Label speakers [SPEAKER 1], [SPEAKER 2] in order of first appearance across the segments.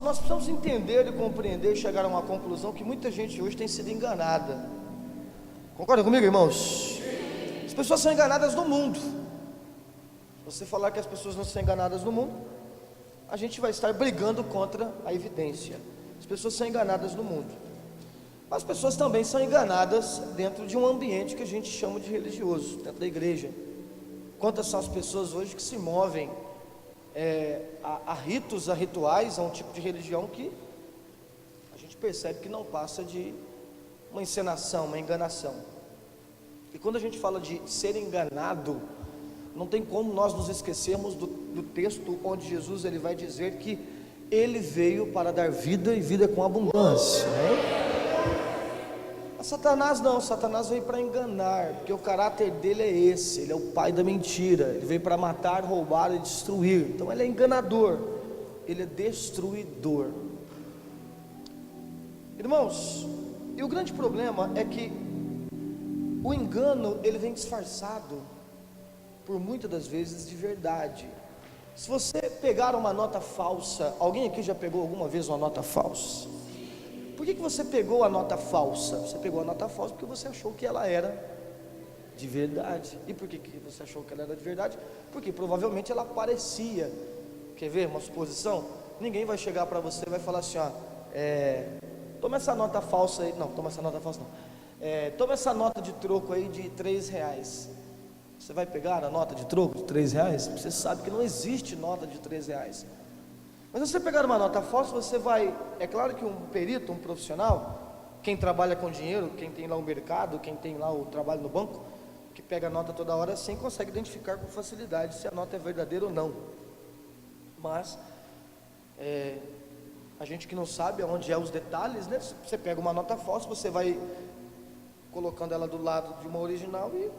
[SPEAKER 1] Nós precisamos entender e compreender e chegar a uma conclusão que muita gente hoje tem sido enganada. Concorda comigo, irmãos? As pessoas são enganadas no mundo. Se você falar que as pessoas não são enganadas no mundo, a gente vai estar brigando contra a evidência. As pessoas são enganadas no mundo, mas as pessoas também são enganadas dentro de um ambiente que a gente chama de religioso, dentro da igreja. Quantas são as pessoas hoje que se movem a ritos, a rituais, a um tipo de religião que a gente percebe que não passa de uma encenação, uma enganação. E quando a gente fala de ser enganado, não tem como nós nos esquecermos do texto onde Jesus ele vai dizer que ele veio para dar vida e vida com abundância, né? A Satanás não, Satanás veio para enganar, porque o caráter dele é esse, ele é o pai da mentira, ele veio para matar, roubar e destruir. Então ele é enganador, ele é destruidor. Irmãos, e o grande problema é que o engano ele vem disfarçado por muitas das vezes de verdade. Se você pegar uma nota falsa, alguém aqui já pegou alguma vez uma nota falsa? Por que você pegou a nota falsa? Você pegou a nota falsa porque você achou que ela era de verdade. E por que você achou que ela era de verdade? Porque provavelmente ela parecia. Quer ver uma suposição? Ninguém vai chegar para você e vai falar assim, ó, toma essa nota falsa aí. Não, toma essa nota falsa não. Toma essa nota de troco aí de R$3. Você vai pegar a nota de troco de R$3? Você sabe que não existe nota de R$3. Mas se você pegar uma nota falsa, você vai... É claro que um perito, um profissional, quem trabalha com dinheiro, quem tem lá o mercado, quem tem lá o trabalho no banco, que pega a nota toda hora, sim, consegue identificar com facilidade se a nota é verdadeira ou não. Mas a gente que não sabe onde os detalhes, né? Você pega uma nota falsa, você vai colocando ela do lado de uma original e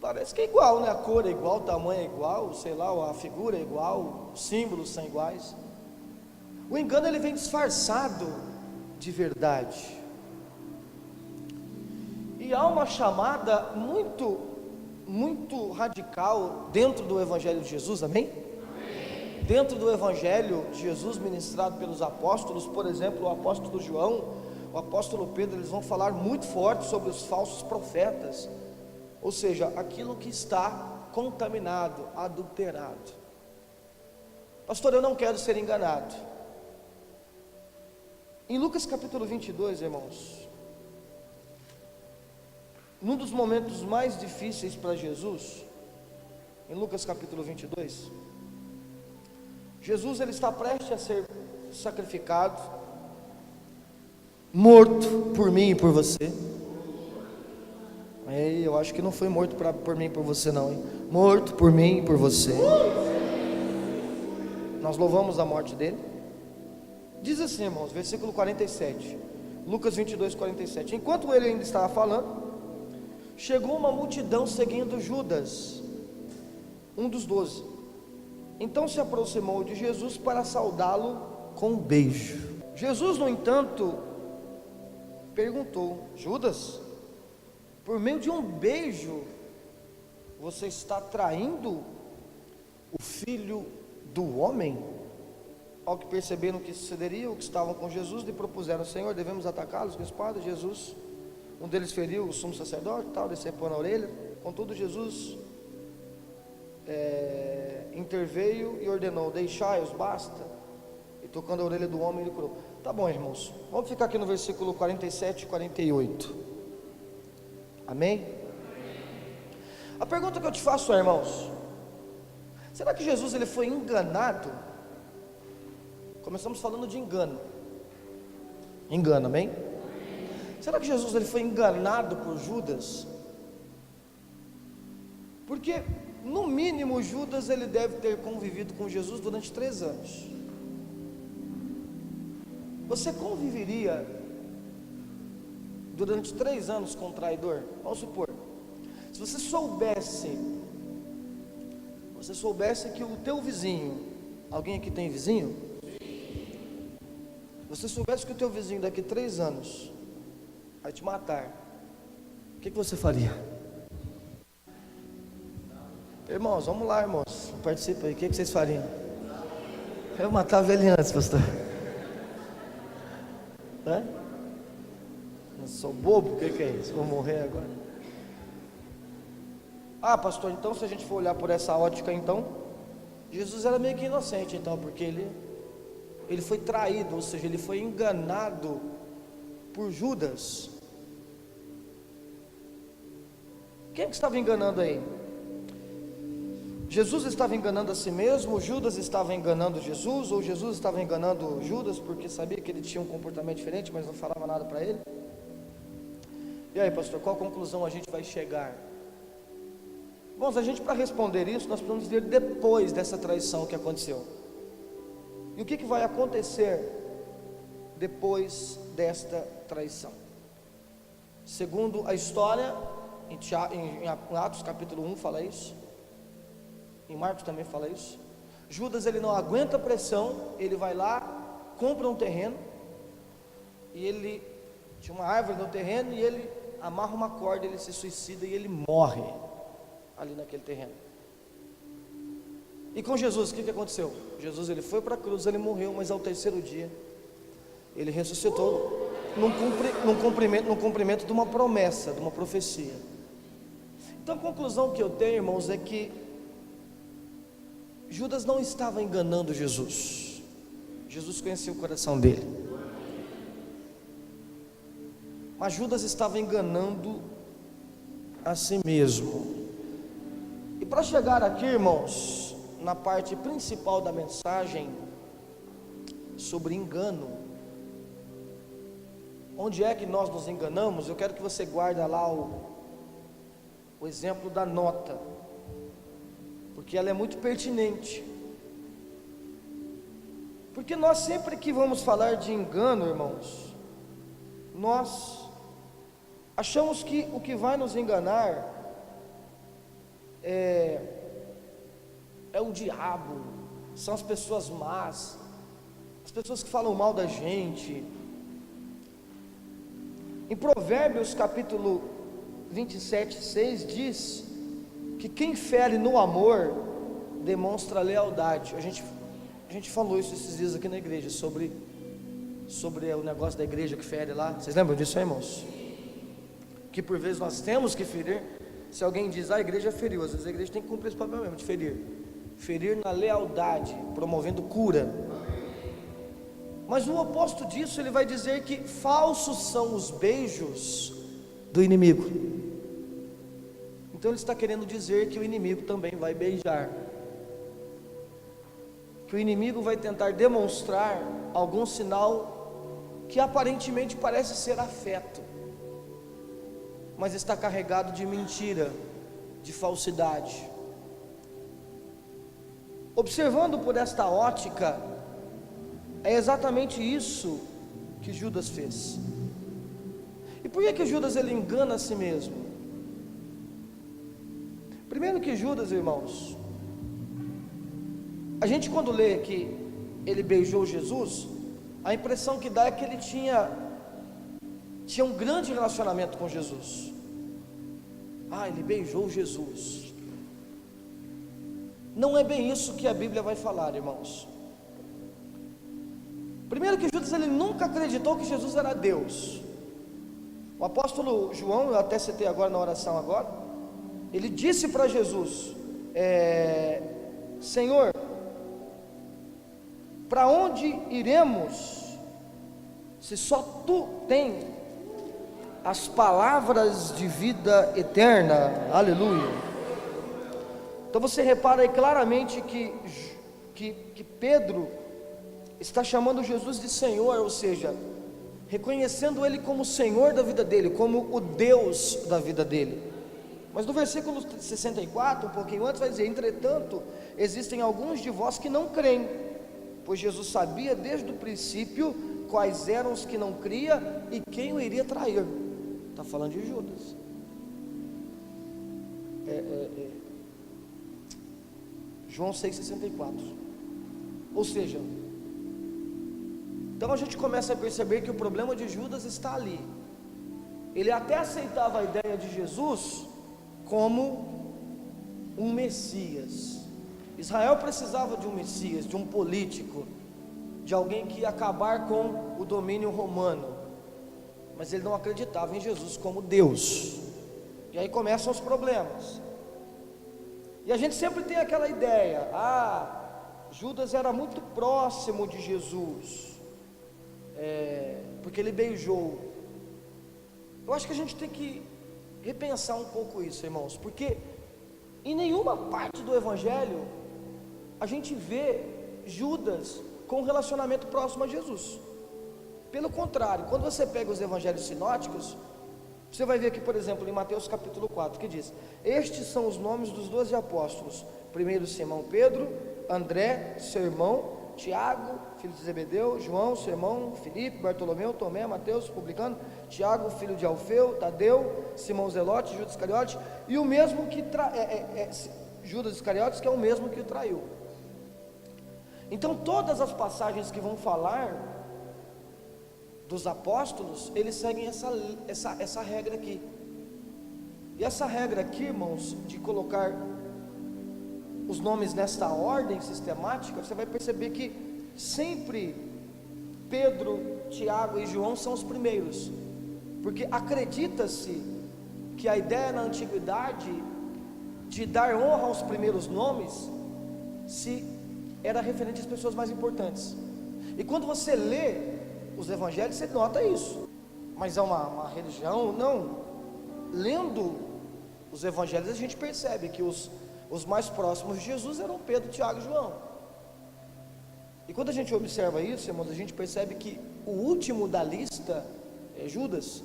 [SPEAKER 1] parece que é igual, né? A cor é igual, o tamanho é igual, sei lá, a figura é igual, os símbolos são iguais. O engano ele vem disfarçado de verdade. E há uma chamada muito radical dentro do Evangelho de Jesus, amém? Amém. Dentro do Evangelho de Jesus ministrado pelos apóstolos, por exemplo, o apóstolo João, o apóstolo Pedro, eles vão falar muito forte sobre os falsos profetas. Ou seja, aquilo que está contaminado, adulterado. Pastor, eu não quero ser enganado. Em Lucas capítulo 22, irmãos, num dos momentos mais difíceis para Jesus, em Lucas capítulo 22, Jesus ele está prestes a ser sacrificado, morto por mim e por você. Eu acho que não foi morto por mim e por você não, hein? Morto por mim e por você. Nós louvamos a morte dele. Diz assim, irmãos, versículo 47, Lucas 22, 47. Enquanto ele ainda estava falando, chegou uma multidão seguindo Judas, um dos 12. Então se aproximou de Jesus para saudá-lo com um beijo. Jesus, no entanto, perguntou: Judas, por meio de um beijo, você está traindo o filho do homem? Ao que perceberam que sucederia, o que estavam com Jesus, lhe propuseram: Senhor, devemos atacá-los com espada? Jesus, um deles feriu o sumo sacerdote, decepou na orelha. Contudo, Jesus interveio e ordenou: deixai-os, basta. E tocando a orelha do homem, ele curou. Tá bom, irmãos, vamos ficar aqui no versículo 47 e 48. Amém? A pergunta que eu te faço é, irmãos, será que Jesus ele foi enganado? Começamos falando de engano. Engano, amém? Será que Jesus ele foi enganado por Judas? Porque no mínimo Judas ele deve ter convivido com Jesus durante 3 anos. Você conviveria durante 3 anos com um traidor? Vamos supor, se você soubesse que o teu vizinho, alguém aqui tem vizinho? Você soubesse que o teu vizinho daqui 3 anos vai te matar, o que você faria? Irmãos, vamos lá, irmãos, participa aí, o que vocês fariam? Eu matava ele antes, pastor. É? Eu sou bobo? O que é isso? Vou morrer agora. Ah, pastor, então se a gente for olhar por essa ótica, então Jesus era meio que inocente, então, porque ele foi traído, ou seja, ele foi enganado por Judas. Quem que estava enganando aí? Jesus estava enganando a si mesmo, Judas estava enganando Jesus, ou Jesus estava enganando Judas porque sabia que ele tinha um comportamento diferente, mas não falava nada para ele? E aí, pastor, qual conclusão a gente vai chegar? Bom, a gente, para responder isso, nós precisamos ver depois dessa traição que aconteceu. E o que vai acontecer depois desta traição? Segundo a história, em Atos capítulo 1 fala isso, em Marcos também fala isso. Judas, ele não aguenta a pressão, ele vai lá, compra um terreno, e ele tinha uma árvore no terreno, e ele amarra uma corda, ele se suicida e ele morre ali naquele terreno. E com Jesus, o que aconteceu? Jesus, ele foi para a cruz, ele morreu, mas ao terceiro dia ele ressuscitou num cumprimento de uma promessa, de uma profecia. Então a conclusão que eu tenho, irmãos, é que Judas não estava enganando Jesus. Jesus conhecia o coração dele, mas Judas estava enganando a si mesmo. E para chegar aqui, irmãos, na parte principal da mensagem sobre engano, onde é que nós nos enganamos? Eu quero que você guarde lá o exemplo da nota, porque ela é muito pertinente. Porque nós sempre que vamos falar de engano, irmãos, nós achamos que o que vai nos enganar é o diabo, são as pessoas más, as pessoas que falam mal da gente. Em Provérbios capítulo 27:6 diz que quem fere no amor demonstra lealdade. A gente falou isso esses dias aqui na igreja, sobre o negócio da igreja que fere lá. Vocês lembram disso aí, irmãos? Que por vezes nós temos que ferir. Se alguém diz, a igreja feriu, às vezes a igreja tem que cumprir esse papel mesmo, de ferir na lealdade, promovendo cura. Mas o oposto disso, ele vai dizer que falsos são os beijos do inimigo. Então ele está querendo dizer que o inimigo também vai beijar, que o inimigo vai tentar demonstrar algum sinal que aparentemente parece ser afeto, mas está carregado de mentira, de falsidade. Observando por esta ótica, é exatamente isso que Judas fez. E por que Judas ele engana a si mesmo? Primeiro que Judas, irmãos, a gente quando lê que ele beijou Jesus, a impressão que dá é que ele tinha um grande relacionamento com Jesus. Ele beijou Jesus. Não é bem isso que a Bíblia vai falar, irmãos. Primeiro que Judas ele nunca acreditou que Jesus era Deus. O apóstolo João, eu até citei agora na oração agora, ele disse para Jesus, Senhor, para onde iremos, se só Tu tens as palavras de vida eterna? Aleluia. Então você repara aí claramente que Pedro está chamando Jesus de Senhor, ou seja, reconhecendo Ele como Senhor da vida dele, como o Deus da vida dele. Mas no versículo 64, um pouquinho antes, vai dizer, entretanto, existem alguns de vós que não creem, pois Jesus sabia desde o princípio quais eram os que não criam e quem o iria trair. Está falando de Judas. João 6,64. Ou seja, então a gente começa a perceber que o problema de Judas está ali. Ele até aceitava a ideia de Jesus como um Messias, Israel precisava de um Messias, de um político, de alguém que ia acabar com o domínio romano, mas ele não acreditava em Jesus como Deus. E aí começam os problemas. E a gente sempre tem aquela ideia: Judas era muito próximo de Jesus, porque ele beijou. Eu acho que a gente tem que repensar um pouco isso, irmãos, porque em nenhuma parte do Evangelho a gente vê Judas com um relacionamento próximo a Jesus. Pelo contrário, quando você pega os evangelhos sinóticos, você vai ver aqui, por exemplo, em Mateus capítulo 4, que diz: estes são os nomes dos 12 apóstolos. Primeiro Simão Pedro, André, seu irmão, Tiago, filho de Zebedeu, João, seu irmão, Filipe, Bartolomeu, Tomé, Mateus, publicano, Tiago, filho de Alfeu, Tadeu, Simão Zelote, Judas Iscariote, e o mesmo que Judas Iscariotes, que é o mesmo que o traiu. Então todas as passagens que vão falar dos apóstolos, eles seguem essa regra aqui. E essa regra aqui, irmãos, de colocar os nomes nesta ordem sistemática, você vai perceber que sempre Pedro, Tiago e João são os primeiros, porque acredita-se que a ideia na antiguidade de dar honra aos primeiros nomes era referente às pessoas mais importantes. E quando você lê os evangelhos, você nota isso. Mas é uma religião? Não. Lendo os evangelhos, a gente percebe que os mais próximos de Jesus eram Pedro, Tiago e João. E quando a gente observa isso, irmãos, a gente percebe que o último da lista é Judas,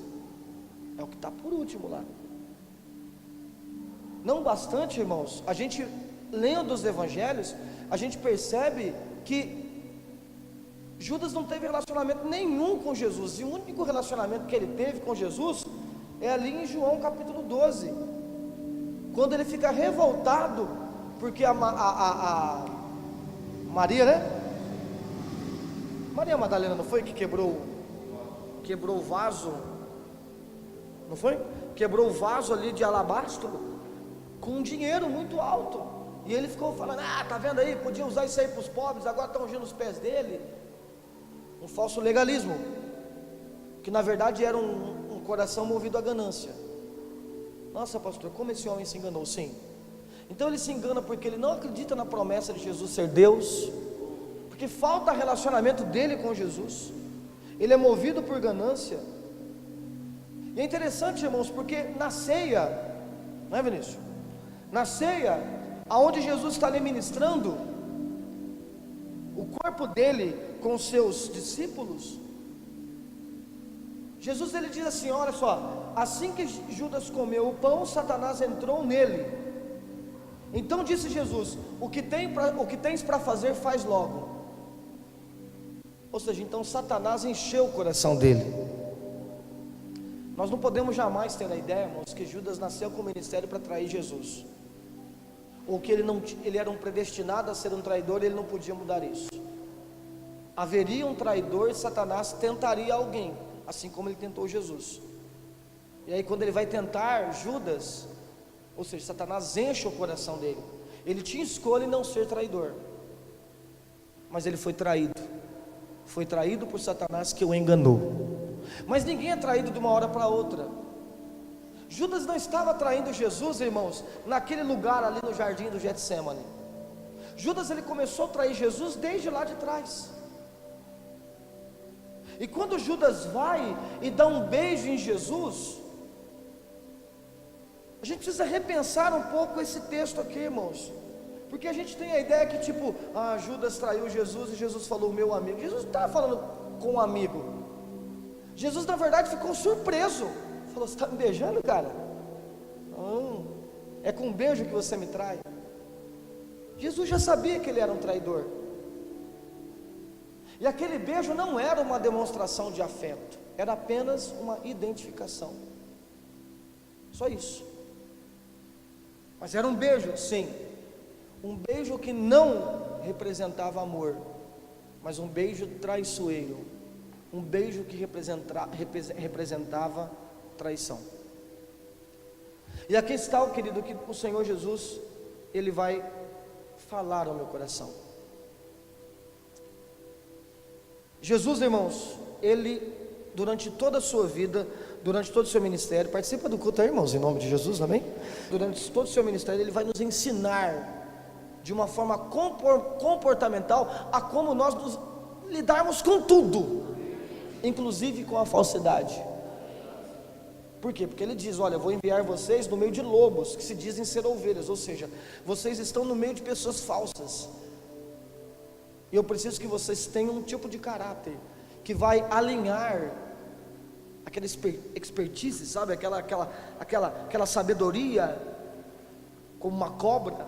[SPEAKER 1] é o que está por último lá. Não bastante, irmãos, a gente lendo os evangelhos, a gente percebe que Judas não teve relacionamento nenhum com Jesus, e o único relacionamento que ele teve com Jesus é ali em João capítulo 12, quando ele fica revoltado, porque a Maria, né? Maria Madalena, não foi que quebrou o vaso, não foi? Quebrou o vaso ali de alabastro, com um dinheiro muito alto, e ele ficou falando: tá vendo aí, podia usar isso aí para os pobres, agora estão ungindo os pés dele. Um falso legalismo, que na verdade era um coração movido à ganância. Nossa, pastor, como esse homem se enganou? Sim. Então ele se engana porque ele não acredita na promessa de Jesus ser Deus, porque falta relacionamento dele com Jesus. Ele é movido por ganância. E é interessante, irmãos, porque na ceia, não é, Vinícius? Na ceia, aonde Jesus está ali ministrando o corpo dele com os seus discípulos, Jesus ele diz assim: olha só, assim que Judas comeu o pão, Satanás entrou nele. Então disse Jesus: o que tens para fazer, faz logo. Ou seja, então Satanás encheu o coração dele. Nós não podemos jamais ter a ideia, irmãos, que Judas nasceu com o ministério para trair Jesus, ou que ele era um predestinado a ser um traidor e ele não podia mudar isso. Haveria um traidor e Satanás tentaria alguém, assim como ele tentou Jesus. E aí quando ele vai tentar Judas, ou seja, Satanás enche o coração dele. Ele tinha escolha em não ser traidor, mas ele foi traído por Satanás, que o enganou. Mas ninguém é traído de uma hora para outra. Judas não estava traindo Jesus, irmãos, naquele lugar ali no jardim do Getsemane. Judas ele começou a trair Jesus desde lá de trás. E quando Judas vai e dá um beijo em Jesus, a gente precisa repensar um pouco esse texto aqui, irmãos, porque a gente tem a ideia que tipo, Judas traiu Jesus e Jesus falou: meu amigo. Jesus não estava falando com um amigo. Jesus na verdade ficou surpreso, falou: você está me beijando, cara? Não, é com um beijo que você me trai. Jesus já sabia que ele era um traidor. E aquele beijo não era uma demonstração de afeto, era apenas uma identificação. Só isso. Mas era um beijo, sim. Um beijo que não representava amor, mas um beijo traiçoeiro. Um beijo que representava traição. E aqui está, querido, que o Senhor Jesus, ele vai falar ao meu coração. Jesus, irmãos, ele, durante toda a sua vida, durante todo o seu ministério, participa do culto aí, irmãos, em nome de Jesus, amém? Durante todo o seu ministério, ele vai nos ensinar de uma forma comportamental a como nós nos lidarmos com tudo, inclusive com a falsidade. Por quê? Porque ele diz: olha, eu vou enviar vocês no meio de lobos que se dizem ser ovelhas, ou seja, vocês estão no meio de pessoas falsas, e eu preciso que vocês tenham um tipo de caráter que vai alinhar aquela expertise, sabe, aquela sabedoria como uma cobra,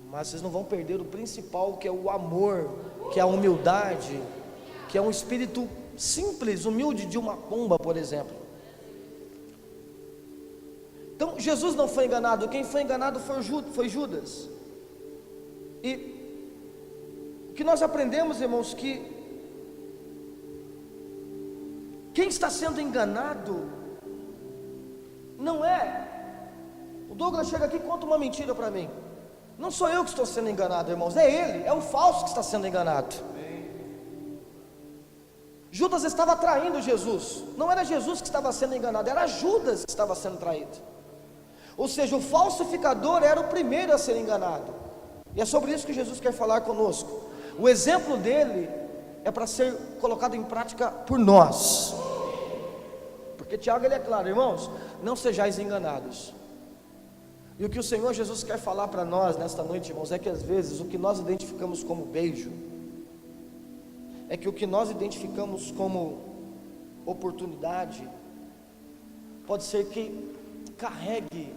[SPEAKER 1] mas vocês não vão perder o principal, que é o amor, que é a humildade, que é um espírito simples, humilde de uma pomba, por exemplo. Então Jesus não foi enganado, quem foi enganado foi Judas. E o que nós aprendemos, irmãos, que quem está sendo enganado não é. O Douglas chega aqui e conta uma mentira para mim. Não sou eu que estou sendo enganado, irmãos, é ele, é o falso que está sendo enganado. Judas estava traindo Jesus, não era Jesus que estava sendo enganado, era Judas que estava sendo traído. Ou seja, o falsificador era o primeiro a ser enganado. E é sobre isso que Jesus quer falar conosco. O exemplo dele é para ser colocado em prática por nós. Porque Tiago, ele é claro, irmãos, não sejais enganados. E o que o Senhor Jesus quer falar para nós nesta noite, irmãos, é que às vezes o que nós identificamos como beijo, é que o que nós identificamos como oportunidade, pode ser que carregue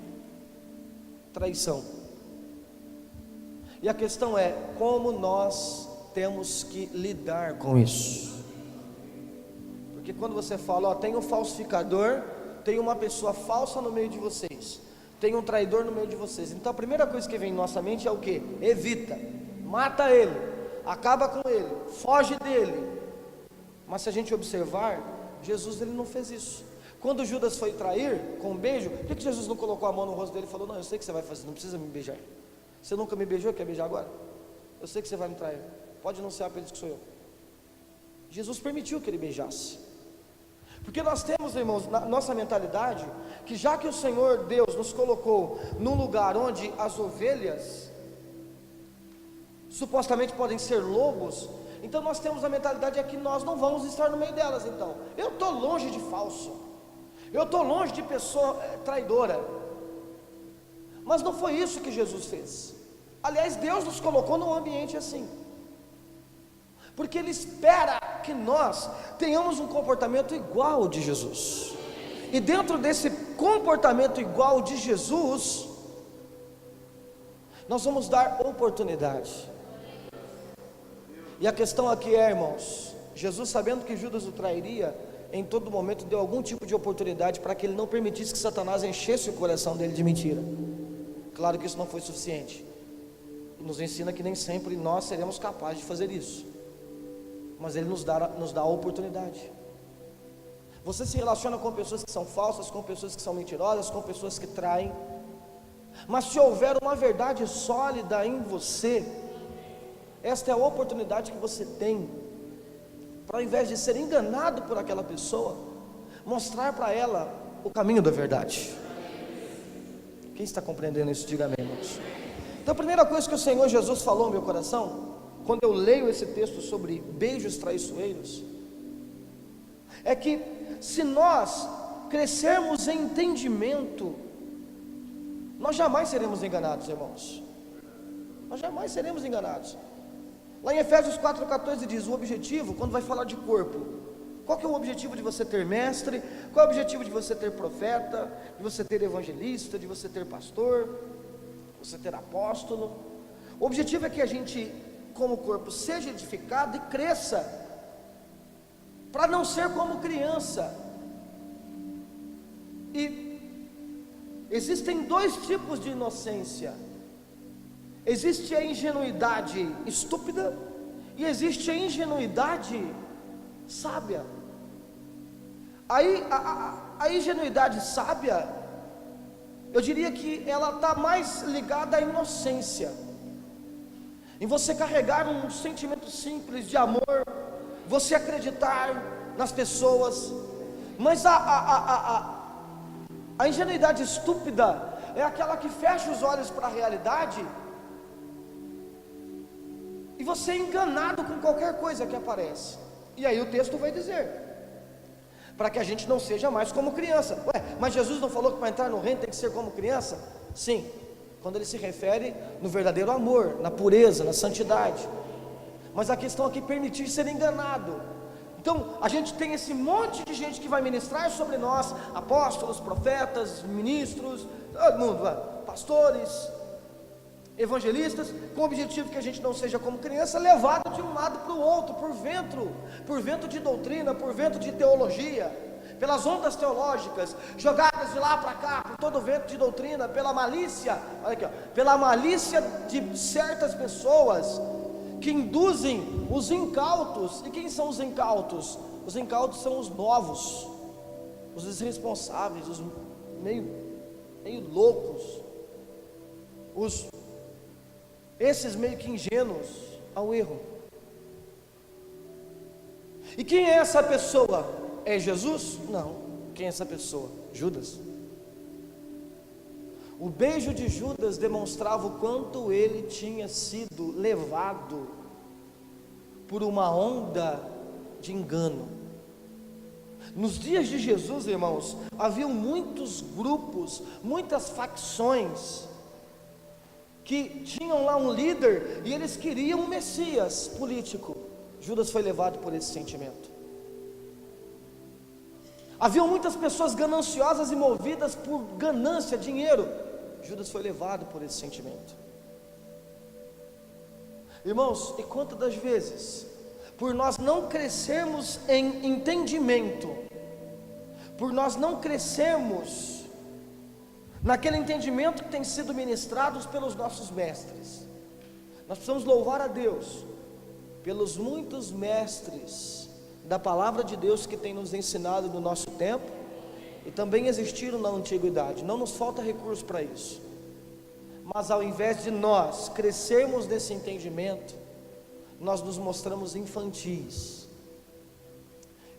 [SPEAKER 1] traição. E a questão é como nós temos que lidar com isso. Porque quando você fala, ó, tem um falsificador, tem uma pessoa falsa no meio de vocês, tem um traidor no meio de vocês, então a primeira coisa que vem em nossa mente é o que? Evita, mata ele, acaba com ele, foge dele. Mas se a gente observar, Jesus, ele não fez isso. Quando Judas foi trair com um beijo, por que Jesus não colocou a mão no rosto dele e falou: não, eu sei que você vai fazer, não precisa me beijar, você nunca me beijou, quer beijar agora? Eu sei que você vai me trair, pode anunciar para eles que sou eu. Jesus permitiu que ele beijasse, porque nós temos, irmãos, na nossa mentalidade, que já que o Senhor Deus nos colocou num lugar onde as ovelhas supostamente podem ser lobos, então nós temos a mentalidade que nós não vamos estar no meio delas. Então, eu estou longe de falso, eu estou longe de pessoa traidora. Mas não foi isso que Jesus fez. Aliás, Deus nos colocou num ambiente assim, porque Ele espera que nós tenhamos um comportamento igual ao de Jesus. E dentro desse comportamento igual de Jesus, nós vamos dar oportunidade. E a questão aqui é, irmãos, Jesus, sabendo que Judas o trairia, em todo momento deu algum tipo de oportunidade para que ele não permitisse que Satanás enchesse o coração dele de mentira. Claro que isso não foi suficiente, e nos ensina que nem sempre nós seremos capazes de fazer isso, mas Ele nos dá a oportunidade. Você se relaciona com pessoas que são falsas, com pessoas que são mentirosas, com pessoas que traem, mas se houver uma verdade sólida em você, esta é a oportunidade que você tem, para ao invés de ser enganado por aquela pessoa, mostrar para ela o caminho da verdade. Quem está compreendendo isso, diga amém, irmãos. Então a primeira coisa que o Senhor Jesus falou no meu coração, quando eu leio esse texto sobre beijos traiçoeiros, é que se nós crescermos em entendimento, nós jamais seremos enganados, irmãos. Nós jamais seremos enganados. Lá em Efésios 4,14 diz, o objetivo, quando vai falar de corpo, qual que é o objetivo de você ter mestre? Qual é o objetivo de você ter profeta, de você ter evangelista, de você ter pastor, de você ter apóstolo? O objetivo é que a gente, como corpo, seja edificado e cresça, para não ser como criança. E existem dois tipos de inocência. Existe a ingenuidade estúpida e existe a ingenuidade sábia. Aí a ingenuidade sábia, eu diria que ela está mais ligada à inocência. em você carregar um sentimento simples de amor, você acreditar nas pessoas. Mas a ingenuidade estúpida é aquela que fecha os olhos para a realidade e você é enganado com qualquer coisa que aparece. E aí o texto vai dizer, para que a gente não seja mais como criança. Ué, mas Jesus não falou que para entrar no reino tem que ser como criança? Sim, quando ele se refere no verdadeiro amor, na pureza, na santidade. Mas a questão aqui é permitir ser enganado. Então a gente tem esse monte de gente que vai ministrar sobre nós, apóstolos, profetas, ministros, todo mundo, pastores, evangelistas, com o objetivo que a gente não seja como criança, levado de um lado para o outro, por vento de doutrina, por vento de teologia, pelas ondas teológicas, jogadas de lá para cá, por todo vento de doutrina, pela malícia, olha aqui, pela malícia de certas pessoas, que induzem os incautos. E quem são os incautos? Os incautos são os novos, os irresponsáveis, os meio loucos, esses meio que ingênuos ao erro. E quem é essa pessoa? É Jesus? Não. Quem é essa pessoa? Judas. O beijo de Judas demonstrava o quanto ele tinha sido levado por uma onda de engano. Nos dias de Jesus, irmãos, haviam muitos grupos, muitas facções, que tinham lá um líder e eles queriam um Messias político. Judas foi levado por esse sentimento. Haviam muitas pessoas gananciosas e movidas por ganância, dinheiro. Judas foi levado por esse sentimento. Irmãos, e quantas das vezes, por nós não crescermos em entendimento, por nós não crescermos naquele entendimento que tem sido ministrado pelos nossos mestres, nós precisamos louvar a Deus pelos muitos mestres da palavra de Deus que tem nos ensinado no nosso tempo e também existiram na antiguidade. Não nos falta recurso para isso, mas ao invés de nós crescermos nesse entendimento, nós nos mostramos infantis,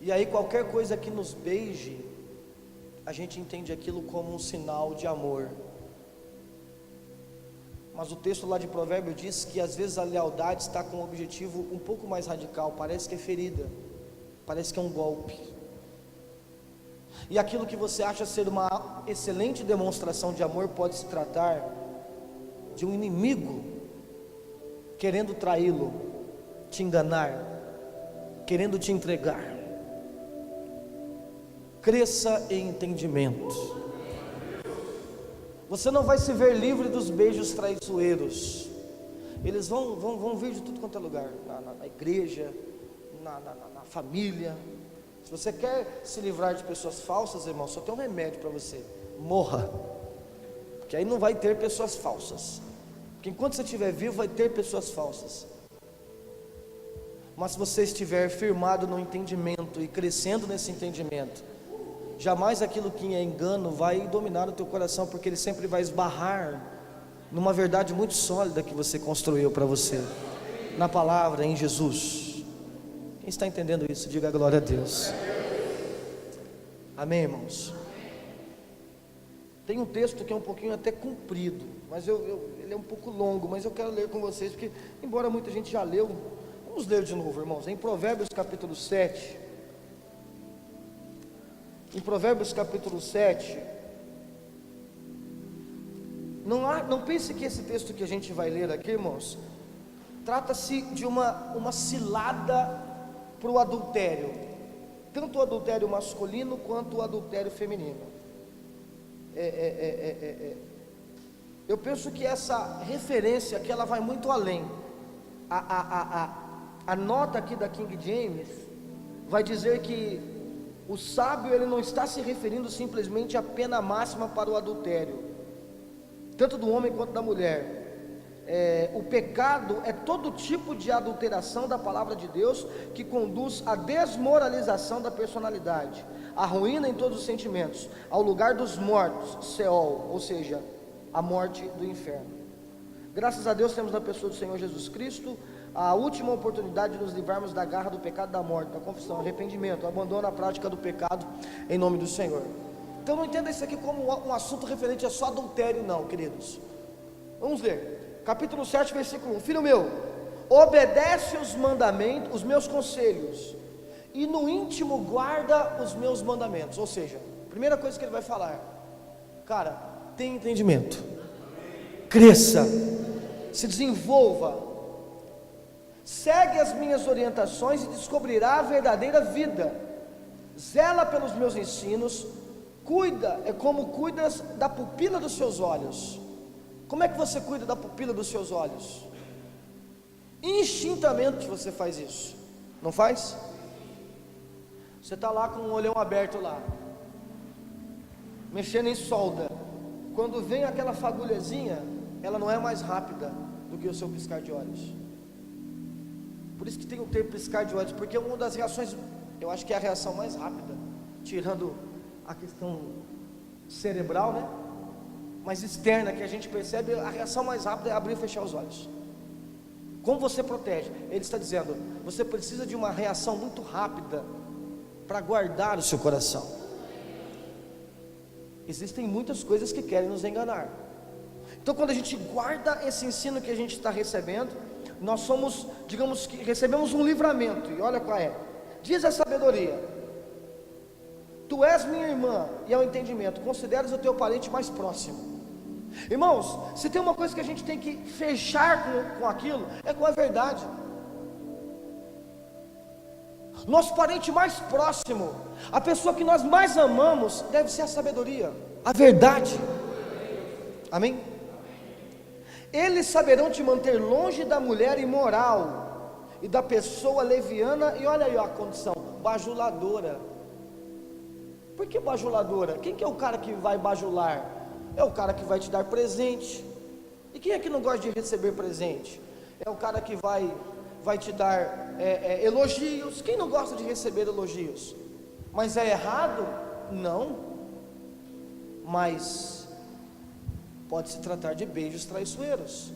[SPEAKER 1] e aí qualquer coisa que nos beije, a gente entende aquilo como um sinal de amor. Mas o texto lá de Provérbios diz que às vezes a lealdade está com um objetivo um pouco mais radical, parece que é ferida, parece que é um golpe. E aquilo que você acha ser uma excelente demonstração de amor pode se tratar de um inimigo querendo traí-lo, te enganar, querendo te entregar. Cresça em entendimento. Você não vai se ver livre dos beijos traiçoeiros. Eles vão vir de tudo quanto é lugar, na igreja, na família. Se você quer se livrar de pessoas falsas, irmão, só tem um remédio para você: morra. Porque aí não vai ter pessoas falsas. Porque enquanto você estiver vivo, vai ter pessoas falsas. Mas se você estiver firmado no entendimento e crescendo nesse entendimento, jamais aquilo que é engano vai dominar o teu coração, porque ele sempre vai esbarrar numa verdade muito sólida que você construiu para você, na palavra, em Jesus. Quem está entendendo isso, diga glória a Deus. Amém, irmãos? Tem um texto que é um pouquinho até comprido, mas ele é um pouco longo, mas eu quero ler com vocês, porque embora muita gente já leu, vamos ler de novo, irmãos. Em Provérbios capítulo 7, em Provérbios capítulo 7, não pense que esse texto que a gente vai ler aqui, irmãos, trata-se de uma cilada para o adultério, tanto o adultério masculino quanto o adultério feminino. Eu penso que essa referência aqui, ela vai muito além. A nota aqui da King James vai dizer que o sábio, ele não está se referindo simplesmente à pena máxima para o adultério, tanto do homem quanto da mulher. O pecado é todo tipo de adulteração da palavra de Deus, que conduz à desmoralização da personalidade, à ruína em todos os sentimentos, ao lugar dos mortos, Seol, ou seja, a morte do inferno. Graças a Deus temos na pessoa do Senhor Jesus Cristo a última oportunidade de nos livrarmos da garra do pecado e da morte, da confissão, arrependimento, abandono na prática do pecado, em nome do Senhor. Então não entenda isso aqui como um assunto referente a só adultério não, queridos. Vamos ler, capítulo 7, versículo 1. Filho meu, obedece os mandamentos, os meus conselhos, e no íntimo guarda os meus mandamentos. Ou seja, primeira coisa que ele vai falar, cara, tenha entendimento, cresça, se desenvolva, segue as minhas orientações e descobrirá a verdadeira vida, zela pelos meus ensinos, cuida, é como cuidas da pupila dos seus olhos. Como é que você cuida da pupila dos seus olhos? Instintamente você faz isso, não faz? Você está lá com o olhão aberto lá, mexendo em solda, quando vem aquela fagulhazinha, ela não é mais rápida do que o seu piscar de olhos. Por isso que tem o termo piscar de olhos, porque uma das reações, eu acho que é a reação mais rápida, tirando a questão cerebral, né? Mas externa, que a gente percebe, a reação mais rápida é abrir e fechar os olhos. Como você protege? Ele está dizendo, você precisa de uma reação muito rápida para guardar o seu coração. Existem muitas coisas que querem nos enganar. Então quando a gente guarda esse ensino que a gente está recebendo, nós somos, digamos que recebemos um livramento. E olha qual é, diz a sabedoria: tu és minha irmã, e é o entendimento, consideras o teu parente mais próximo. Irmãos, se tem uma coisa que a gente tem que fechar com aquilo, é com a verdade. Nosso parente mais próximo, a pessoa que nós mais amamos, deve ser a sabedoria, a verdade. Amém? Eles saberão te manter longe da mulher imoral e da pessoa leviana. E olha aí a condição, bajuladora. Por que bajuladora? Quem que é o cara que vai bajular? É o cara que vai te dar presente. E quem é que não gosta de receber presente? É o cara que vai te dar elogios. Quem não gosta de receber elogios? Mas é errado? Não. Mas pode se tratar de beijos traiçoeiros.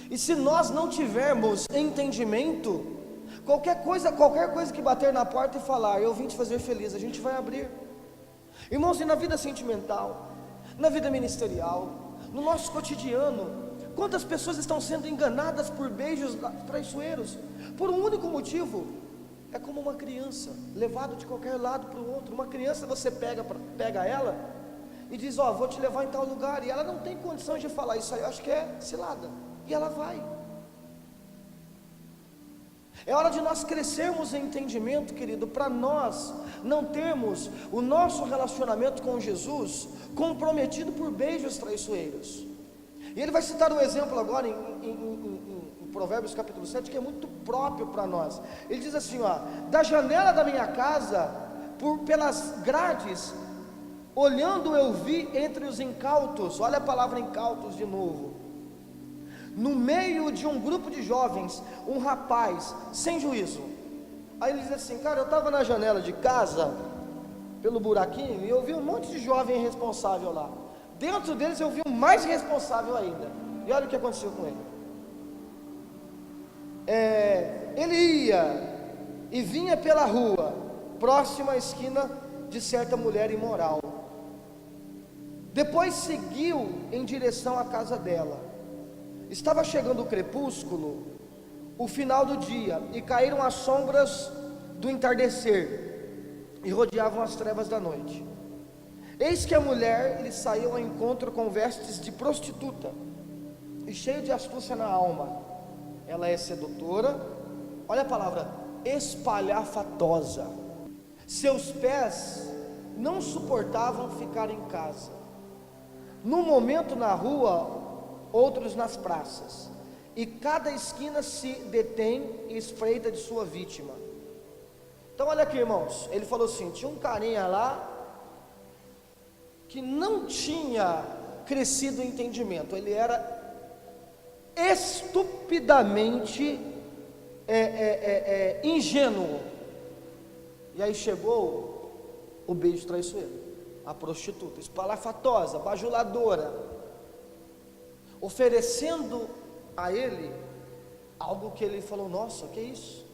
[SPEAKER 1] E se nós não tivermos entendimento, qualquer coisa que bater na porta e falar, eu vim te fazer feliz, a gente vai abrir. Irmãos, e na vida sentimental, na vida ministerial, no nosso cotidiano, quantas pessoas estão sendo enganadas por beijos traiçoeiros, por um único motivo? É como uma criança, levado de qualquer lado para o outro. Uma criança, você pega ela e diz, vou te levar em tal lugar, e ela não tem condição de falar, isso aí eu acho que é cilada, e ela vai. É hora de nós crescermos em entendimento, querido, para nós não termos o nosso relacionamento com Jesus comprometido por beijos traiçoeiros. E ele vai citar um exemplo agora em Provérbios capítulo 7, que é muito próprio para nós. Ele diz assim, da janela da minha casa, pelas grades, olhando eu vi entre os incautos, olha a palavra incautos de novo, no meio de um grupo de jovens, um rapaz sem juízo. Aí ele diz assim, cara, eu estava na janela de casa, pelo buraquinho, e eu vi um monte de jovem irresponsável lá. Dentro deles eu vi um mais irresponsável ainda. E olha o que aconteceu com ele. Ele ia e vinha pela rua, próximo à esquina de certa mulher imoral. Depois seguiu em direção à casa dela. Estava chegando o crepúsculo, o final do dia, e caíram as sombras do entardecer, e rodeavam as trevas da noite. Eis que a mulher lhe saiu ao encontro com vestes de prostituta, e cheia de astúcia na alma. Ela é sedutora, olha a palavra, espalhafatosa. Seus pés não suportavam ficar em casa. Num momento na rua, outros nas praças, e cada esquina se detém e espreita de sua vítima. Então olha aqui, irmãos, ele falou assim, tinha um carinha lá, que não tinha crescido em entendimento, ele era estupidamente ingênuo, e aí chegou o beijo traiçoeiro, a prostituta, espalhafatosa, bajuladora. oferecendo a ele algo que ele falou: nossa, que é isso?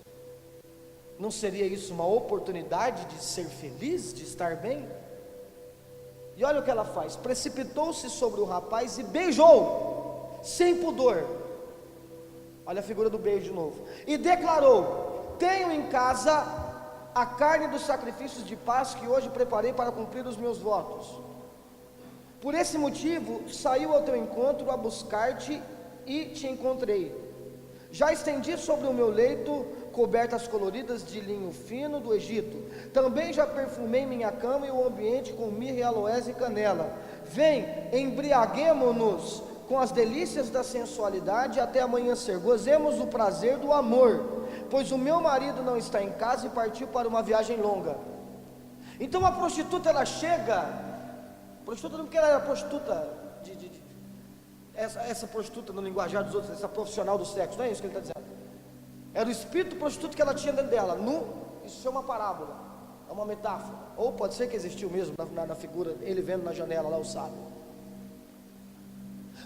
[SPEAKER 1] Não seria isso uma oportunidade de ser feliz, de estar bem? E olha o que ela faz: precipitou-se sobre o rapaz e beijou, sem pudor. Olha a figura do beijo de novo. E declarou: tenho em casa a carne dos sacrifícios de paz que hoje preparei para cumprir os meus votos. Por esse motivo saiu ao teu encontro a buscar-te e te encontrei. Já estendi sobre o meu leito cobertas coloridas de linho fino do Egito. Também já perfumei minha cama e o ambiente com mirra e aloés e canela. Vem, embriaguemo-nos com as delícias da sensualidade até amanhecer. Gozemos o prazer do amor, pois o meu marido não está em casa e partiu para uma viagem longa. Então a prostituta, ela chega, prostituta não porque ela era prostituta, essa prostituta no linguajar dos outros, essa profissional do sexo, não é isso que ele está dizendo. Era o espírito prostituto que ela tinha dentro dela. Isso é uma parábola, é uma metáfora, ou pode ser que existiu mesmo na figura, ele vendo na janela lá o sábio.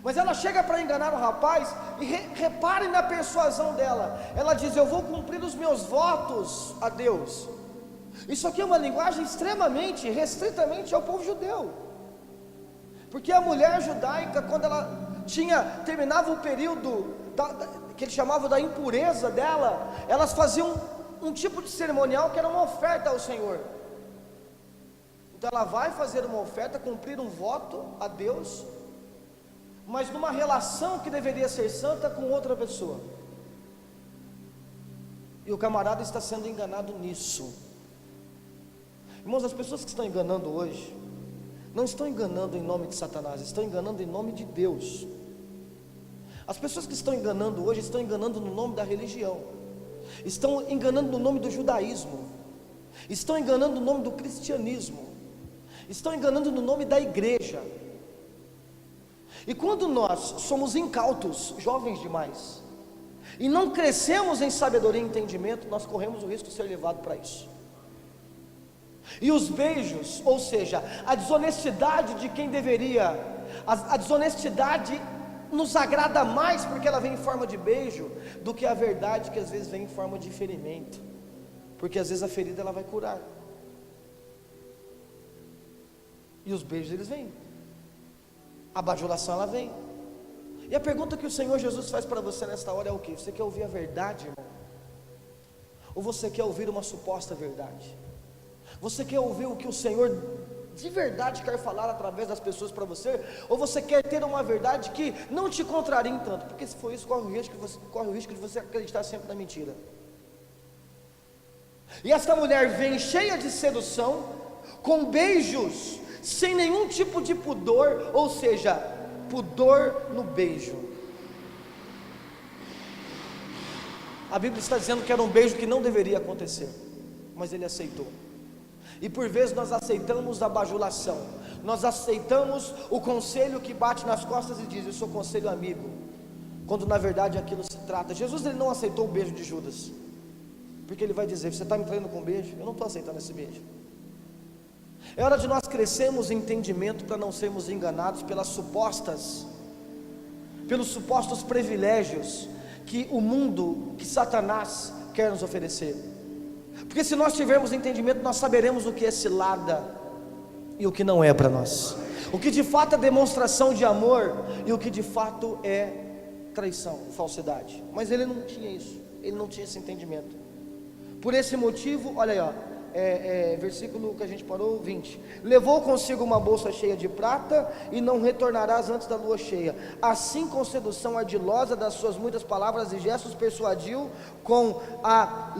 [SPEAKER 1] Mas ela chega para enganar o rapaz, e reparem na persuasão dela. Ela diz: eu vou cumprir os meus votos a Deus. Isso aqui é uma linguagem extremamente, restritamente ao povo judeu, porque a mulher judaica, quando ela terminava o período que eles chamavam da impureza dela, elas faziam um tipo de cerimonial que era uma oferta ao Senhor. Então ela vai fazer uma oferta, cumprir um voto a Deus, mas numa relação que deveria ser santa com outra pessoa. E o camarada está sendo enganado nisso. Irmãos, as pessoas que estão enganando hoje não estão enganando em nome de Satanás, estão enganando em nome de Deus. As pessoas que estão enganando hoje estão enganando no nome da religião, estão enganando no nome do judaísmo, estão enganando no nome do cristianismo, estão enganando no nome da igreja. E quando nós somos incautos, jovens demais, e não crescemos em sabedoria e entendimento, nós corremos o risco de ser levado para isso. E os beijos, ou seja, a desonestidade de quem deveria, a desonestidade nos agrada mais porque ela vem em forma de beijo, do que a verdade que às vezes vem em forma de ferimento, porque às vezes a ferida ela vai curar, e os beijos eles vêm, a bajulação ela vem. E a pergunta que o Senhor Jesus faz para você nesta hora é o que? Você quer ouvir a verdade, irmão? Ou você quer ouvir uma suposta verdade? Você quer ouvir o que o Senhor de verdade quer falar através das pessoas para você? Ou você quer ter uma verdade que não te contrarie tanto? Porque se for isso, corre o risco de você acreditar sempre na mentira. E esta mulher vem cheia de sedução, com beijos, sem nenhum tipo de pudor, ou seja, pudor no beijo. A Bíblia está dizendo que era um beijo que não deveria acontecer, mas ele aceitou. E por vezes nós aceitamos a bajulação, nós aceitamos o conselho que bate nas costas e diz: eu sou conselho amigo, quando na verdade aquilo se trata. Jesus, ele não aceitou o beijo de Judas, porque ele vai dizer: você está me traindo com um beijo? Eu não estou aceitando esse beijo. É hora de nós crescermos em entendimento para não sermos enganados pelos supostos privilégios que o mundo, que Satanás quer nos oferecer. Porque se nós tivermos entendimento, nós saberemos o que é cilada e o que não é para nós, o que de fato é demonstração de amor e o que de fato é traição, falsidade. Mas ele não tinha isso, ele não tinha esse entendimento. Por esse motivo, olha aí, ó, versículo que a gente parou, 20: levou consigo uma bolsa cheia de prata, e não retornarás antes da lua cheia. Assim, com sedução ardilosa das suas muitas palavras e gestos, persuadiu com a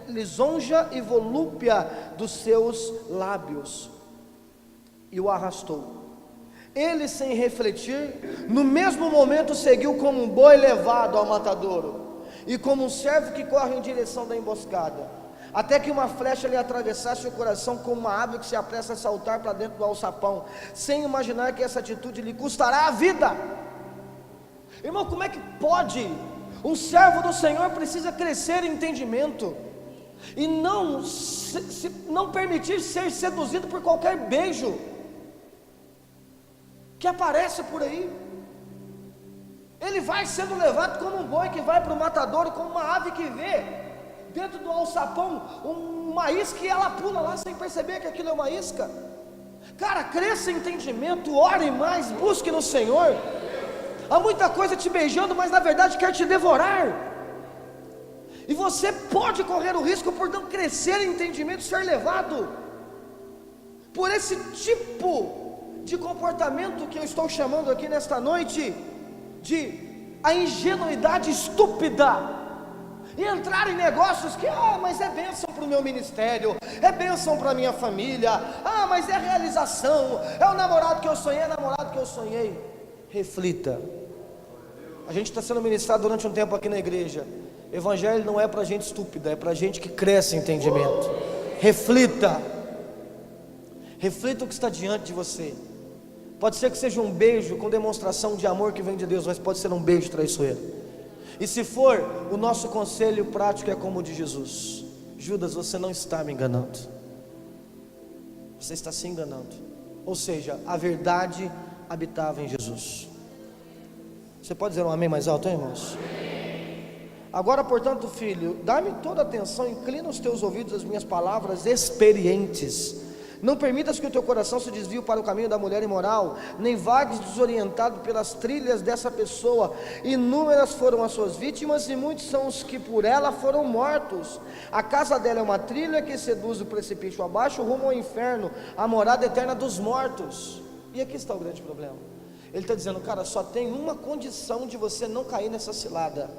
[SPEAKER 1] lisonja e volúpia dos seus lábios, e o arrastou. Ele, sem refletir, no mesmo momento seguiu como um boi levado ao matadouro, e como um servo que corre em direção da emboscada, até que uma flecha lhe atravessasse o coração, como uma ave que se apressa a saltar para dentro do alçapão, sem imaginar que essa atitude lhe custará a vida. Irmão, como é que pode? Um servo do Senhor precisa crescer em entendimento, e não permitir ser seduzido por qualquer beijo que aparece por aí. Ele vai sendo levado como um boi que vai para o matadouro, como uma ave que vê dentro do alçapão uma isca e ela pula lá sem perceber que aquilo é uma isca. Cara, cresça em entendimento, ore mais, busque no Senhor. Há muita coisa te beijando, mas na verdade quer te devorar. E você pode correr o risco por não crescer em entendimento, ser levado por esse tipo de comportamento que eu estou chamando aqui nesta noite de a ingenuidade estúpida, e entrar em negócios que, mas é bênção para o meu ministério, é bênção para a minha família, mas é realização, é o namorado que eu sonhei, é o namorado que eu sonhei. Reflita. A gente está sendo ministrado durante um tempo aqui na igreja. Evangelho não é para gente estúpida, é para gente que cresce em entendimento. Reflita. Reflita o que está diante de você. Pode ser que seja um beijo com demonstração de amor que vem de Deus, mas pode ser um beijo traiçoeiro. E se for, o nosso conselho prático é como o de Jesus: Judas, você não está me enganando, você está se enganando. Ou seja, a verdade habitava em Jesus. Você pode dizer um amém mais alto, hein, irmãos? Agora, portanto, filho, dá-me toda a atenção, inclina os teus ouvidos às minhas palavras experientes. Não permitas que o teu coração se desvie para o caminho da mulher imoral, nem vagues desorientado pelas trilhas dessa pessoa. Inúmeras foram as suas vítimas, e muitos são os que por ela foram mortos. A casa dela é uma trilha que seduz o precipício abaixo, rumo ao inferno, a morada eterna dos mortos. E aqui está o grande problema. Ele está dizendo, cara, só tem uma condição de você não cair nessa cilada.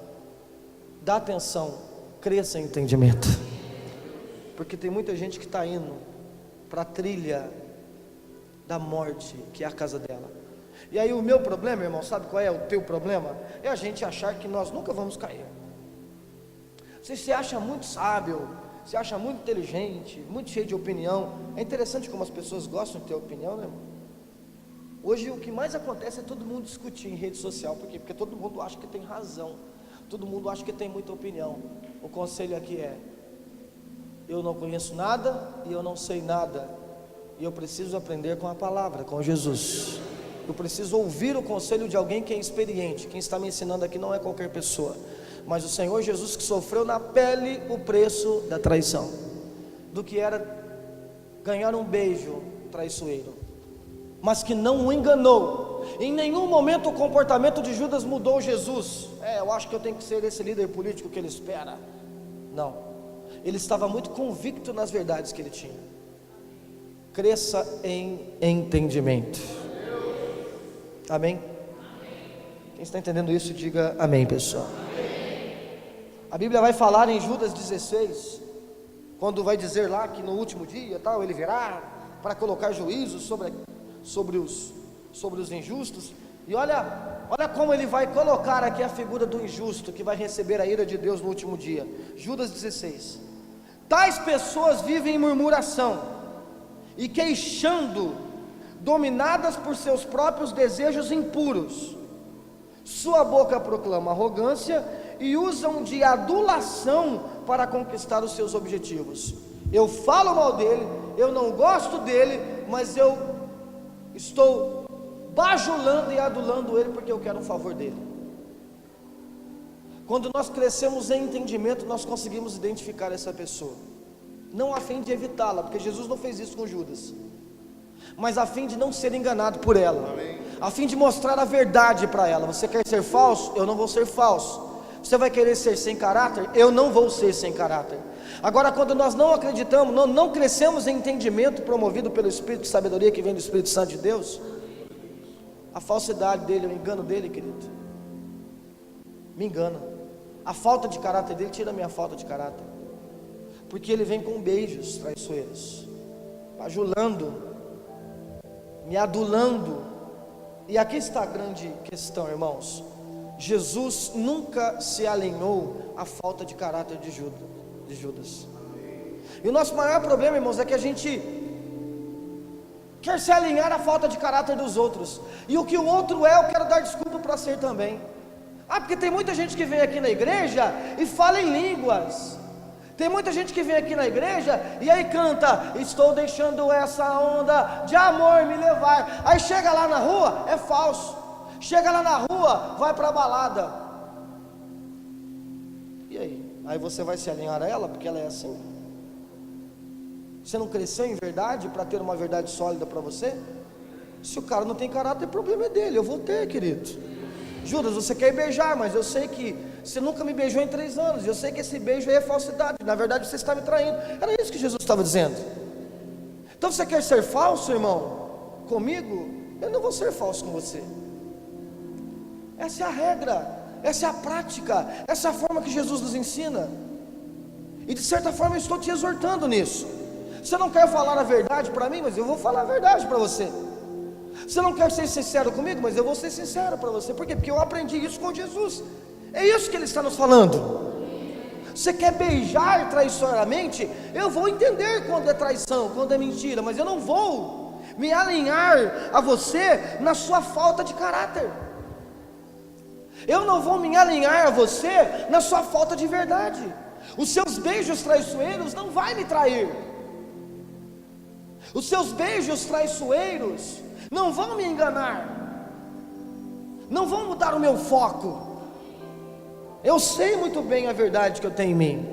[SPEAKER 1] Dá atenção, cresça em entendimento. Porque tem muita gente que está indo para a trilha da morte, que é a casa dela. E aí o meu problema, irmão, sabe qual é o teu problema? É a gente achar que nós nunca vamos cair. Você se acha muito sábio, se acha muito inteligente, muito cheio de opinião. É interessante como as pessoas gostam de ter opinião, né, irmão? Hoje o que mais acontece é todo mundo discutir em rede social. Por quê? Porque todo mundo acha que tem razão, todo mundo acha que tem muita opinião. O conselho aqui é: eu não conheço nada e eu não sei nada, e eu preciso aprender com a palavra, com Jesus. Eu preciso ouvir o conselho de alguém que é experiente. Quem está me ensinando aqui não é qualquer pessoa, mas o Senhor Jesus, que sofreu na pele o preço da traição, do que era ganhar um beijo traiçoeiro, mas que não o enganou. Em nenhum momento o comportamento de Judas mudou Jesus. Eu acho que eu tenho que ser esse líder político que ele espera. Não. Ele estava muito convicto nas verdades que ele tinha. Cresça em entendimento. Amém? Quem está entendendo isso, diga amém, pessoal. A Bíblia vai falar em Judas 16, quando vai dizer lá que no último dia ele virá para colocar juízo sobre os injustos. E olha como ele vai colocar aqui a figura do injusto, que vai receber a ira de Deus no último dia. Judas 16: tais pessoas vivem em murmuração e queixando, dominadas por seus próprios desejos impuros. Sua boca proclama arrogância e usam de adulação para conquistar os seus objetivos. Eu falo mal dele, eu não gosto dele, mas eu estou bajulando e adulando ele porque eu quero um favor dele. Quando nós crescemos em entendimento, nós conseguimos identificar essa pessoa, não a fim de evitá-la, porque Jesus não fez isso com Judas, mas a fim de não ser enganado por ela. Amém. A fim de mostrar a verdade para ela. Você quer ser falso? Eu não vou ser falso. Você vai querer ser sem caráter? Eu não vou ser sem caráter. Agora, quando nós não acreditamos, não crescemos em entendimento promovido pelo Espírito de sabedoria que vem do Espírito Santo de Deus, a falsidade dele, o engano dele, querido, me engana. A falta de caráter dele tira a minha falta de caráter, porque ele vem com beijos traiçoeiros, bajulando, me adulando. E aqui está a grande questão, irmãos. Jesus nunca se alinhou à falta de caráter de Judas. E o nosso maior problema, irmãos, é que a gente quer se alinhar à falta de caráter dos outros, e o que o outro é, eu quero dar desculpa para ser também. Porque tem muita gente que vem aqui na igreja e fala em línguas. Tem muita gente que vem aqui na igreja e aí canta: estou deixando essa onda de amor me levar. Aí chega lá na rua, é falso. chega lá na rua, vai para a balada. E aí? Aí você vai se alinhar a ela, porque ela é assim? Você não cresceu em verdade para ter uma verdade sólida para você? Se o cara não tem caráter, o problema é dele, eu vou ter, querido. Judas, você quer beijar, mas eu sei que você nunca me beijou em 3 anos, eu sei que esse beijo aí é falsidade, na verdade você está me traindo. Era isso que Jesus estava dizendo. Então você quer ser falso, irmão, comigo? Eu não vou ser falso com você. Essa é a regra, essa é a prática, essa é a forma que Jesus nos ensina. E de certa forma eu estou te exortando nisso. Você não quer falar a verdade para mim, mas eu vou falar a verdade para você. Você não quer ser sincero comigo, mas eu vou ser sincero para você. Por quê? Porque eu aprendi isso com Jesus. É isso que Ele está nos falando. Você quer beijar traiçoeiramente? Eu vou entender quando é traição, quando é mentira, mas eu não vou me alinhar a você na sua falta de caráter. Eu não vou me alinhar a você na sua falta de verdade. Os seus beijos traiçoeiros não vai me trair. Os seus beijos traiçoeiros não vão me enganar, não vão mudar o meu foco. Eu sei muito bem a verdade que eu tenho em mim.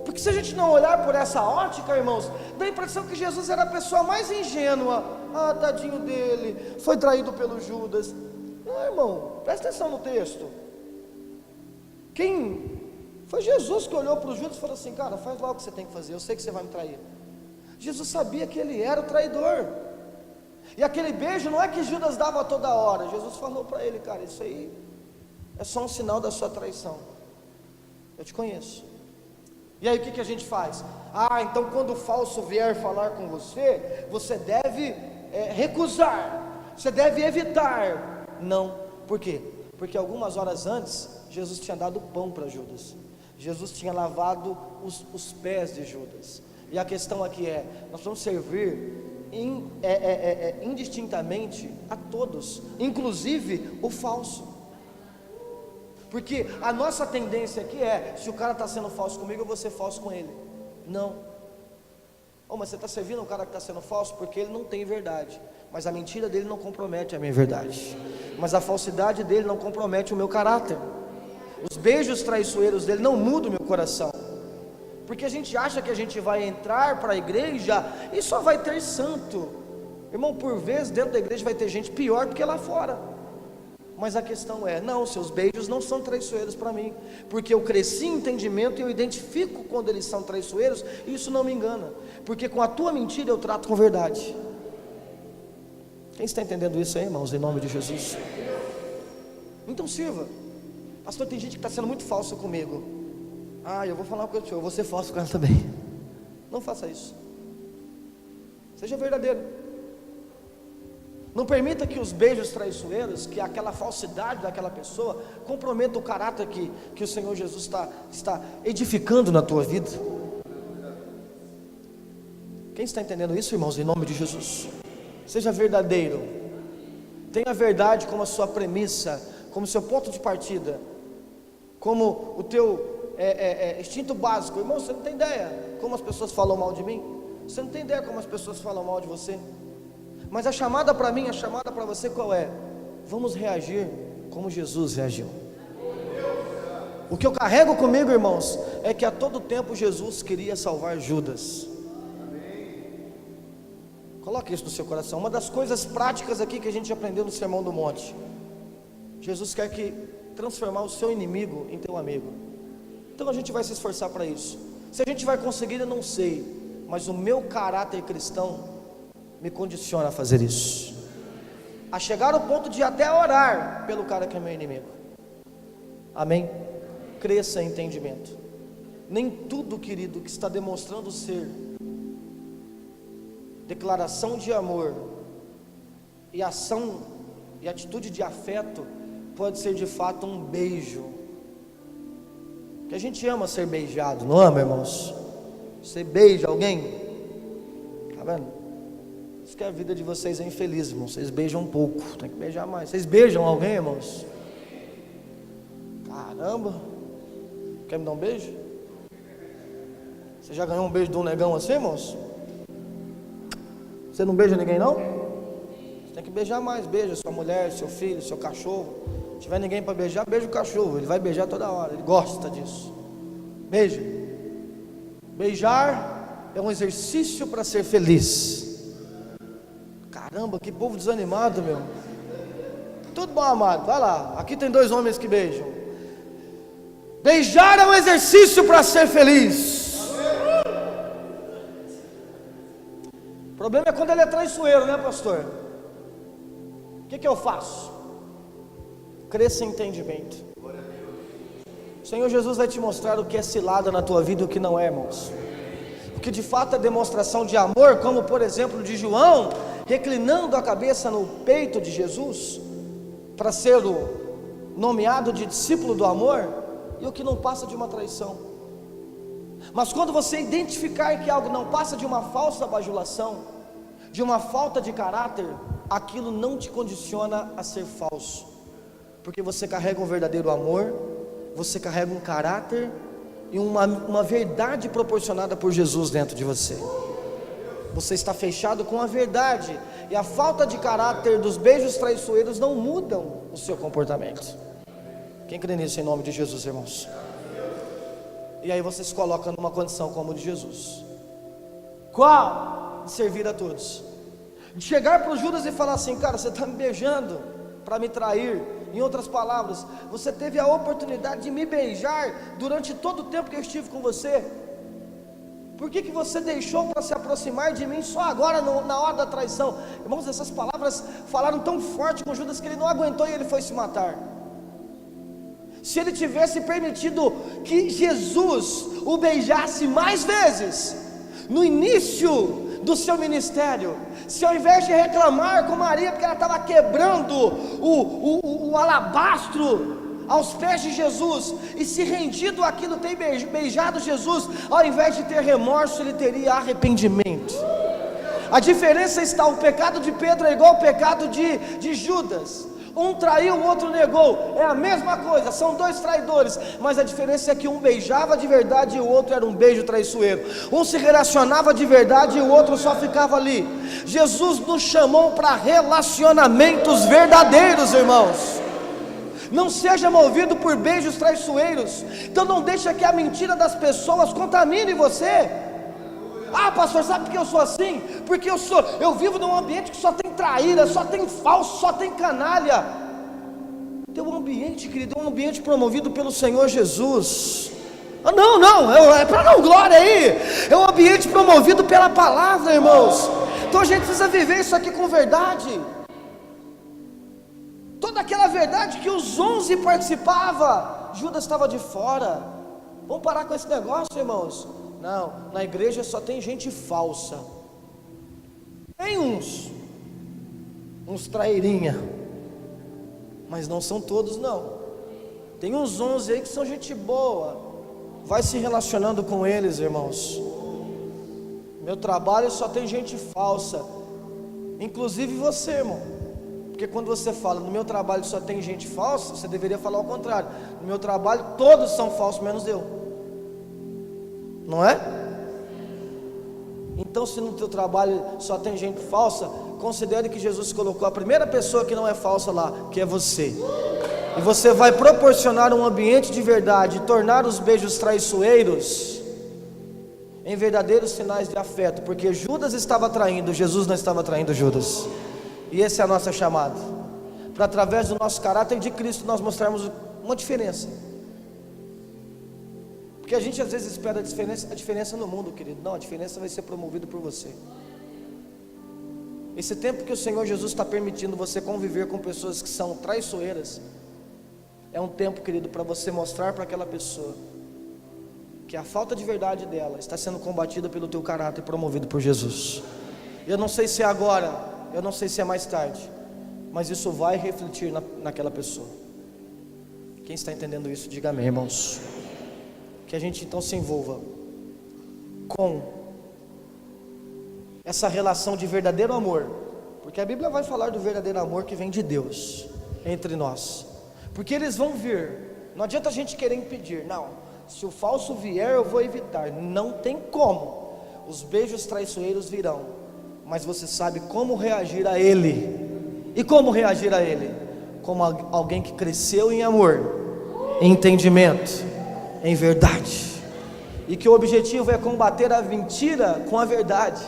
[SPEAKER 1] Porque se a gente não olhar por essa ótica, irmãos, dá a impressão que Jesus era a pessoa mais ingênua. Ah, tadinho dele, foi traído pelo Judas. Não, irmão, presta atenção no texto. Foi Jesus que olhou para o Judas e falou assim: cara, faz lá o que você tem que fazer, eu sei que você vai me trair. Jesus sabia que ele era o traidor. E aquele beijo não é que Judas dava toda hora. Jesus falou para ele: cara, isso aí é só um sinal da sua traição. Eu te conheço. E aí o que a gente faz? Ah, então quando o falso vier falar com você, você deve recusar, você deve evitar. Não, por quê? Porque algumas horas antes, Jesus tinha dado pão para Judas. Jesus tinha lavado os pés de Judas. E a questão aqui é: nós vamos servir indistintamente a todos, inclusive o falso. Porque a nossa tendência aqui é: se o cara está sendo falso comigo, eu vou ser falso com ele. Não. Mas você está servindo um cara que está sendo falso porque ele não tem verdade. Mas a mentira dele não compromete a minha verdade. Mas a falsidade dele não compromete o meu caráter. Os beijos traiçoeiros dele não mudam o meu coração. Porque a gente acha que a gente vai entrar para a igreja e só vai ter santo. Irmão, por vezes dentro da igreja vai ter gente pior do que lá fora. Mas a questão é: não, seus beijos não são traiçoeiros para mim, porque eu cresci em entendimento e eu identifico quando eles são traiçoeiros, e isso não me engana, porque com a tua mentira eu trato com verdade. Quem está entendendo isso aí, irmãos, em nome de Jesus? Então sirva. Pastor, tem gente que está sendo muito falso comigo. Ah, eu vou falar uma coisa para o senhor, eu vou ser falso com ela também. Não faça isso. Seja verdadeiro. Não permita que os beijos traiçoeiros, que aquela falsidade daquela pessoa, comprometa o caráter que o Senhor Jesus está edificando na tua vida. Quem está entendendo isso, irmãos, em nome de Jesus? Seja verdadeiro. Tenha a verdade como a sua premissa, como seu ponto de partida, como o teu instinto básico. Irmão, você não tem ideia como as pessoas falam mal de mim. Você não tem ideia como as pessoas falam mal de você. Mas a chamada para mim, a chamada para você qual é? Vamos reagir como Jesus reagiu. O que eu carrego comigo, irmãos, é que a todo tempo Jesus queria salvar Judas. Coloque isso no seu coração. Uma das coisas práticas aqui que a gente aprendeu no Sermão do Monte: Jesus quer transformar o seu inimigo em teu amigo. Então a gente vai se esforçar para isso. Se a gente vai conseguir, eu não sei, mas o meu caráter cristão me condiciona a fazer isso, a chegar ao ponto de até orar pelo cara que é meu inimigo. Amém? Cresça em entendimento. Nem tudo, querido, que está demonstrando ser declaração de amor e ação e atitude de afeto pode ser de fato um beijo. Que a gente ama ser beijado, não ama, irmãos? Você beija alguém? Tá vendo? Isso que a vida de vocês é infeliz, irmãos. Vocês beijam um pouco, tem que beijar mais. Vocês beijam alguém, irmãos? Caramba! Quer me dar um beijo? Você já ganhou um beijo de um negão assim, irmãos? Você não beija ninguém, não? Você tem que beijar mais. Beija sua mulher, seu filho, seu cachorro. Se tiver ninguém para beijar, beija o cachorro. Ele vai beijar toda hora, ele gosta disso. Beija. Beijar é um exercício para ser feliz. Caramba, que povo desanimado, meu. Tudo bom, amado, vai lá. Aqui tem 2 homens que beijam. Beijar é um exercício para ser feliz. O problema é quando ele é traiçoeiro, né, pastor? O que eu faço? Cresça em entendimento. O Senhor Jesus vai te mostrar o que é cilada na tua vida e o que não é, irmãos. O que de fato é demonstração de amor, como por exemplo de João, reclinando a cabeça no peito de Jesus, para ser o nomeado de discípulo do amor, e o que não passa de uma traição. Mas quando você identificar que algo não passa de uma falsa bajulação, de uma falta de caráter, aquilo não te condiciona a ser falso, porque você carrega um verdadeiro amor, você carrega um caráter e uma verdade proporcionada por Jesus dentro de você. Você está fechado com a verdade, e a falta de caráter dos beijos traiçoeiros não mudam o seu comportamento. Quem crê nisso em nome de Jesus, irmãos? E aí você se coloca numa condição como a de Jesus. Qual? De servir a todos. De chegar para o Judas e falar assim: cara, você está me beijando para me trair. Em outras palavras, você teve a oportunidade de me beijar durante todo o tempo que eu estive com você. Por que você deixou para se aproximar de mim só agora, na hora da traição? Irmãos, essas palavras falaram tão forte com Judas que ele não aguentou e ele foi se matar. Se ele tivesse permitido que Jesus o beijasse mais vezes no início do seu ministério, se ao invés de reclamar com Maria porque ela estava quebrando o alabastro aos pés de Jesus, e se rendido àquilo, ter beijado Jesus, ao invés de ter remorso, ele teria arrependimento. A diferença está: o pecado de Pedro é igual ao pecado de Judas. Um traiu, o outro negou. É a mesma coisa, são 2 traidores, mas a diferença é que um beijava de verdade e o outro era um beijo traiçoeiro. Um se relacionava de verdade e o outro só ficava ali. Jesus nos chamou para relacionamentos verdadeiros, irmãos. Não seja movido por beijos traiçoeiros. Então não deixa que a mentira das pessoas contamine você. Ah, pastor, sabe por que eu sou assim? Porque eu vivo num ambiente que só tem traíra, só tem falso, só tem canalha. Teu ambiente, querido, é um ambiente promovido pelo Senhor Jesus. Ah, não, é para dar glória aí. É um ambiente promovido pela palavra, irmãos. Então a gente precisa viver isso aqui com verdade. Toda aquela verdade que os 11 participavam, Judas estava de fora. Vamos parar com esse negócio, irmãos. Não, na igreja só tem gente falsa. Tem uns trairinha, mas não são todos não. Tem uns 11 aí que são gente boa. Vai se relacionando com eles, irmãos. Meu trabalho só tem gente falsa, inclusive você, irmão. Porque quando você fala: no meu trabalho só tem gente falsa, você deveria falar ao contrário: no meu trabalho todos são falsos menos eu. Não é? Então, se no teu trabalho só tem gente falsa, considere que Jesus colocou a primeira pessoa que não é falsa lá, que é você. E você vai proporcionar um ambiente de verdade, tornar os beijos traiçoeiros em verdadeiros sinais de afeto, porque Judas estava traindo, Jesus não estava traindo Judas. E esse é a nossa chamada, para através do nosso caráter de Cristo nós mostrarmos uma diferença. Porque a gente às vezes espera a diferença no mundo, querido. Não, a diferença vai ser promovida por você. Esse tempo que o Senhor Jesus está permitindo você conviver com pessoas que são traiçoeiras, é um tempo, querido, para você mostrar para aquela pessoa que a falta de verdade dela está sendo combatida pelo teu caráter, promovido por Jesus. Eu não sei se é agora, eu não sei se é mais tarde, mas isso vai refletir naquela pessoa. Quem está entendendo isso, diga amém, irmãos. Que a gente então se envolva com essa relação de verdadeiro amor, porque a Bíblia vai falar do verdadeiro amor que vem de Deus entre nós, porque eles vão vir. Não adianta a gente querer impedir. Não, se o falso vier eu vou evitar. Não tem como. Os beijos traiçoeiros virão, mas você sabe como reagir a ele. E como reagir a ele? Como alguém que cresceu em amor, em entendimento, em verdade. E que o objetivo é combater a mentira com a verdade.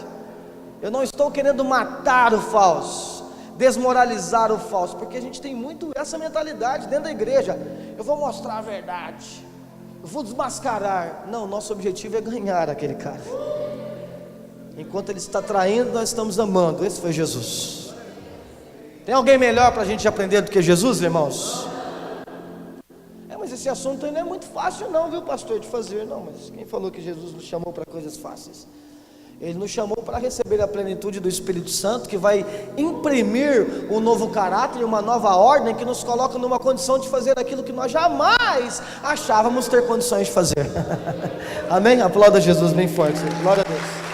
[SPEAKER 1] Eu não estou querendo matar o falso, desmoralizar o falso, porque a gente tem muito essa mentalidade dentro da igreja. Eu vou mostrar a verdade, eu vou desmascarar. Não, nosso objetivo é ganhar aquele cara. Enquanto ele está traindo, nós estamos amando. Esse foi Jesus. Tem alguém melhor para a gente aprender do que Jesus, irmãos? Mas esse assunto aí não é muito fácil não, viu, pastor, de fazer. Não, mas quem falou que Jesus nos chamou para coisas fáceis? Ele nos chamou para receber a plenitude do Espírito Santo, que vai imprimir um novo caráter e uma nova ordem, que nos coloca numa condição de fazer aquilo que nós jamais achávamos ter condições de fazer. Amém? Aplauda Jesus bem forte. Glória a Deus.